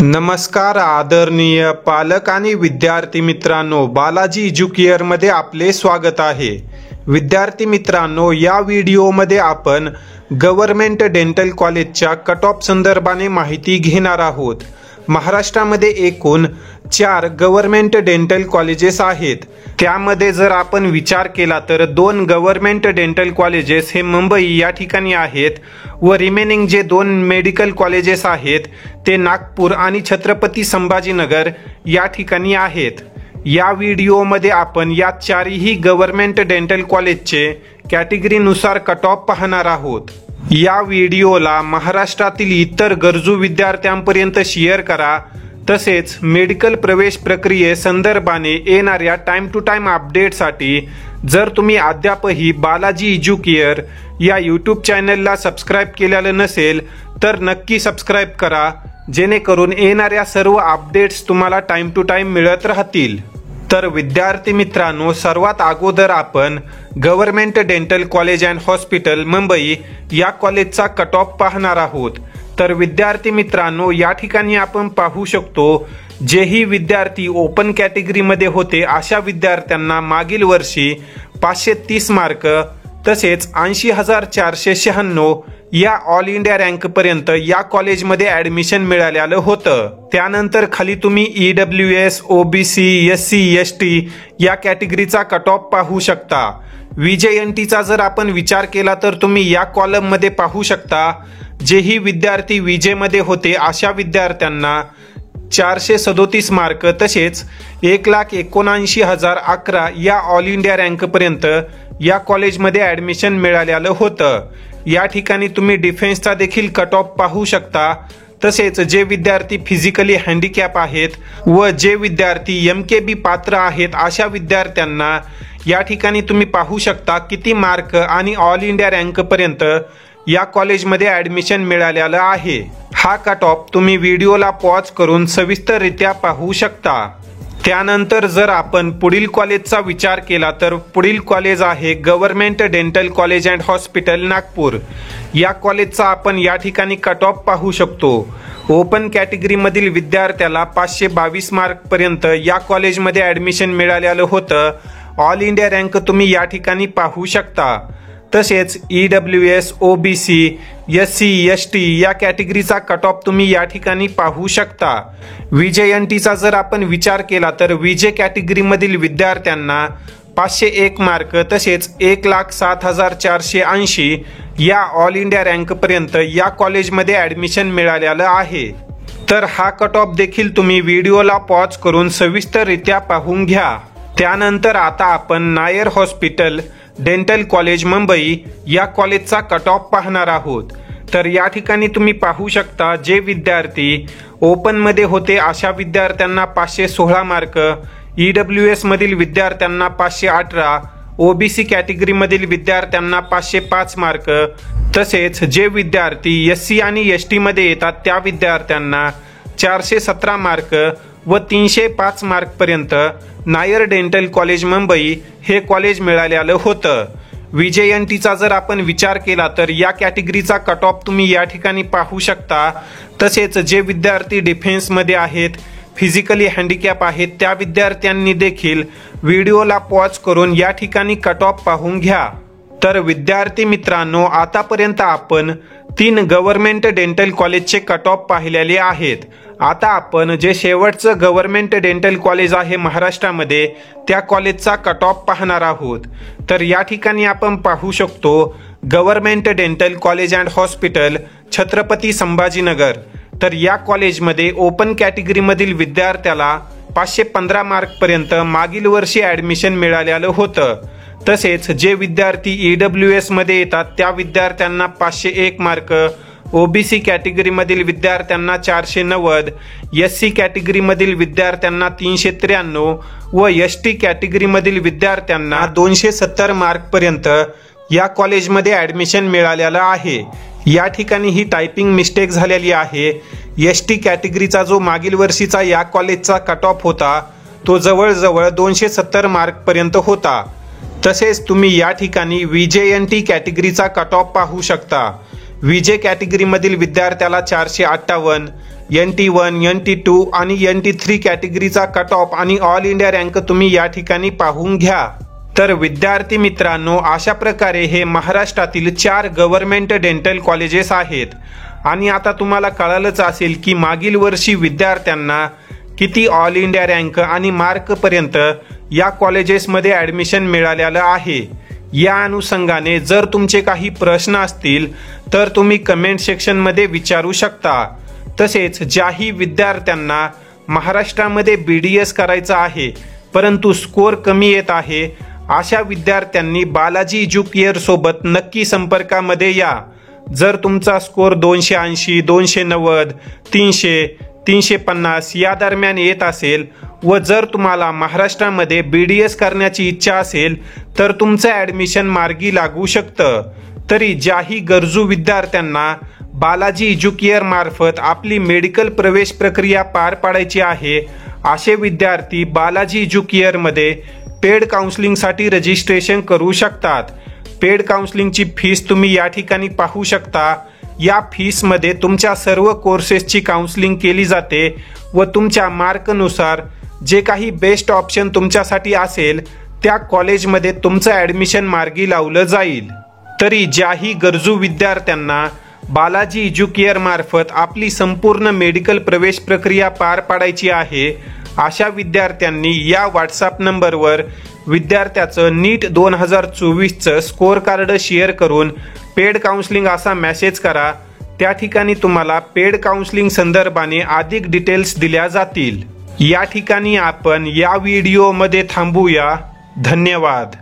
नमस्कार आदरणीय पालक आणि विद्यार्थी मित्रांनो, बालाजी एज्युकेअर मध्ये आपले स्वागत आहे। विद्यार्थी मित्रांनो, या व्हिडिओमध्ये आपण गव्हर्नमेंट डेंटल कॉलेजच्या कट ऑफ संदर्भाने माहिती घेणार आहोत। महाराष्ट्रामध्ये एकूण 4 गव्हर्नमेंट डेंटल कॉलेजेस आहेत। त्यामध्ये जर आपण विचार केला तर 2 गव्हर्नमेंट डेंटल कॉलेजेस हे मुंबई या ठिकाणी आहेत व रिमेनिंग जे 2 मेडिकल कॉलेजेस आहेत ते नागपूर आणि छत्रपती संभाजीनगर या ठिकाणी आहेत। या व्हिडिओमध्ये आपण या 4ही गव्हर्नमेंट डेंटल कॉलेजचे कॅटेगरीनुसार कट ऑफ पाहणार आहोत। या व्हिडिओला महाराष्ट्रातील इतर गरजू विद्यार्थ्यांपर्यंत शेअर करा। तसेच मेडिकल प्रवेश प्रक्रियेसंदर्भाने येणाऱ्या टाइम टू टाइम अपडेटसाठी जर तुम्ही अद्यापही बालाजी एज्युकेअर या यूट्यूब चॅनलला सबस्क्राइब केलेलं नसेल तर नक्की सबस्क्राइब करा, जेणेकरून येणाऱ्या सर्व अपडेट्स तुम्हाला टाइम टू टाइम मिळत राहतील। तर विद्यार्थी मित्रांनो, सर्वात अगोदर आपण government dental college and hospital Mumbai या कॉलेजचा कट ऑफ पाहणार आहोत। तर विद्यार्थी मित्रांनो, या ठिकाणी आपण पाहू शकतो जेही विद्यार्थी ओपन कॅटेगरीमध्ये होते अशा विद्यार्थ्यांना मागील वर्षी 530 मार्क तसेच 80,496 या ऑल इंडिया रँक पर्यंत या कॉलेजमध्ये ऍडमिशन मिळालेलं होतं। त्यानंतर खाली तुम्ही EWS, OBC, SC, ST या कॅटेगरीचा कट ऑफ पाहू शकता। VJNTचा जर आपण विचार केला तर तुम्ही या कॉलम मध्ये पाहू शकता जेही विद्यार्थी विजे मध्ये होते अशा विद्यार्थ्यांना 437 मार्क तसेच 1,79,011 या ऑल इंडिया रँक पर्यंत या कॉलेजमध्ये ऍडमिशन मिळालेलं होतं। या ठिकाणी तुम्ही डिफेन्सचा देखील कट ऑफ पाहू शकता। तसेच जे विद्यार्थी फिजिकली हँडिकॅप आहेत व जे विद्यार्थी MKB पात्र आहेत अशा विद्यार्थ्यांना या ठिकाणी तुम्ही पाहू शकता किती मार्क आणि ऑल इंडिया रँक पर्यंत या कॉलेजमध्ये ऍडमिशन मिळालेलं आहे। हा कट ऑफ तुम्ही व्हिडिओला पॉज करून सविस्तररित्या पाहू शकता। त्यानंतर जर आपण पुढील कॉलेजचा विचार केला तर पुढील कॉलेज आहे government dental college and hospital Nagpur. या कॉलेजचा आपण या ठिकाणी कट ऑफ पाहू शकतो। ओपन कॅटेगरीमधील विद्यार्थ्याला 522 मार्क पर्यंत या कॉलेजमध्ये ऍडमिशन मिळालेलं होतं। ऑल इंडिया रँक तुम्ही या ठिकाणी पाहू शकता। तसेच EWS, OBC, SC, ST या कॅटेगरीचा कट ऑफ तुम्ही या ठिकाणी पाहू शकता। VJNTचा जर आपण विचार केला तर विजे कॅटेगरीमधील विद्यार्थ्यांना 501 मार्क तसेच 1,07,480 या ऑल इंडिया रँक पर्यंत या कॉलेजमध्ये ऍडमिशन मिळालेलं आहे। तर हा कट ऑफ देखील तुम्ही व्हिडिओला पॉज करून सविस्तररित्या पाहून घ्या। त्यानंतर आता आपण Nair hospital dental college Mumbai या कॉलेजचा कट ऑफ पाहणार आहोत। तर या ठिकाणी तुम्ही पाहू शकता जे विद्यार्थी ओपन मध्ये होते अशा विद्यार्थ्यांना 516 मार्क, EWS मधील विद्यार्थ्यांना 518, OBC कॅटेगरीमधील विद्यार्थ्यांना 505 मार्क तसेच जे विद्यार्थी SC आणि ST मध्ये येतात त्या विद्यार्थ्यांना 417 मार्क व 305 मार्क पर्यंत नायर डेंटल कॉलेज मुंबई हे कॉलेज मिळालेलं होतं। VJNTचा जर आपण विचार केला तर या कॅटेगरीचा कट ऑफ तुम्ही या ठिकाणी पाहू शकता। तसेच जे विद्यार्थी डिफेन्समध्ये आहेत, फिजिकली हँडिकॅप आहेत त्या विद्यार्थ्यांनी देखील व्हिडिओला पॉज करून या ठिकाणी कट ऑफ पाहून घ्या। तर विद्यार्थी मित्रांनो, आतापर्यंत आपण 3 गव्हर्नमेंट डेंटल कॉलेजचे कट ऑफ पाहिलेले आहेत। आता आपण जे शेवटचं गव्हर्नमेंट डेंटल कॉलेज आहे महाराष्ट्रामध्ये त्या कॉलेजचा कट ऑफ पाहणार आहोत। तर या ठिकाणी आपण पाहू शकतो government dental college and hospital Chhatrapati Sambhajinagar. तर या कॉलेजमध्ये ओपन कॅटेगरीमधील विद्यार्थ्याला 515 मार्क पर्यंत मागील वर्षी ऍडमिशन मिळालेलं होतं। तसेच जे विद्यार्थी EWS मध्ये येतात त्या विद्यार्थ्यांना 501 मार्क, OBC कॅटेगरीमधील विद्यार्थ्यांना 490, SC कॅटेगरीमधील विद्यार्थ्यांना 393 व ST कॅटेगरीमधील विद्यार्थ्यांना 270 मार्क पर्यंत या कॉलेजमध्ये ऍडमिशन मिळालेलं आहे। या ठिकाणी ही टायपिंग मिस्टेक झालेली आहे। ST कॅटेगरीचा जो मागील वर्षीचा या कॉलेजचा कट ऑफ होता तो जवळजवळ 270 मार्क पर्यंत होता। तसेच तुम्ही या ठिकाणी VJNT कॅटेगरीचा कट ऑफ पाहू शकता। विजे कॅटेगरीमधील विद्यार्थ्याला 458, NT1, NT2 आणि NT3 कॅटेगरीचा कट ऑफ आणि ऑल इंडिया रँक तुम्ही या ठिकाणी पाहून घ्या। तर विद्यार्थी मित्रांनो, अशा प्रकारे हे महाराष्ट्रातील 4 गव्हर्नमेंट डेंटल कॉलेजेस आहेत। आणि आता तुम्हाला कळालंच असेल की मागील वर्षी विद्यार्थ्यांना किती ऑल इंडिया रँक आणि मार्कपर्यंत या कॉलेजेसमध्ये ॲडमिशन मिळालेलं आहे। या अनुषंगाने जर तुमचे काही प्रश्न असतील तर तुम्ही कमेंट सेक्शनमध्ये विचारू शकता। तसेच ज्याही विद्यार्थ्यांना महाराष्ट्रामध्ये BDS करायचं आहे परंतु स्कोअर कमी येत आहे, अशा विद्यार्थ्यांनी बालाजी एज्युकेअर सोबत नक्की संपर्कामध्ये या। जर तुमचा स्कोअर 280, 290, 300, 350 या दरम्यान येत असेल व जर तुम्हाला महाराष्ट्रामध्ये BDS करण्याची इच्छा असेल तर तुमचं ॲडमिशन मार्गी लागू शकतं। तरी ज्याही गरजू विद्यार्थ्यांना बालाजी एज्युकेअर मार्फत आपली मेडिकल प्रवेश प्रक्रिया पार पाडायची आहे, असे विद्यार्थी बालाजी एज्युकेअरमध्ये पेड काउन्सिलिंगसाठी रजिस्ट्रेशन करू शकतात। पेड काउन्सिलिंगची फीस तुम्ही या ठिकाणी पाहू शकता। या फीसमध्ये तुमच्या सर्व कोर्सेसची काउन्सिलिंग केली जाते व तुमच्या मार्कनुसार जे काही बेस्ट ऑप्शन तुमच्यासाठी असेल त्या कॉलेजमध्ये तुमचं ॲडमिशन मार्गी लावलं जाईल। तरी ज्याही गरजू विद्यार्थ्यांना बालाजी एज्युकेअर मार्फत आपली संपूर्ण मेडिकल प्रवेश प्रक्रिया पार पाडायची आहे, अशा विद्यार्थ्यांनी या व्हॉट्सअप नंबरवर विद्यार्थ्याचं नीट 2024चं स्कोअर कार्ड शेअर करून पेड काउन्सिलिंग असा मेसेज करा। त्या ठिकाणी तुम्हाला पेड काउन्सिलिंग संदर्भाने अधिक डिटेल्स दिल्या जातील। या ठिकाणी आपण या व्हिडिओमध्ये थांबूया। धन्यवाद।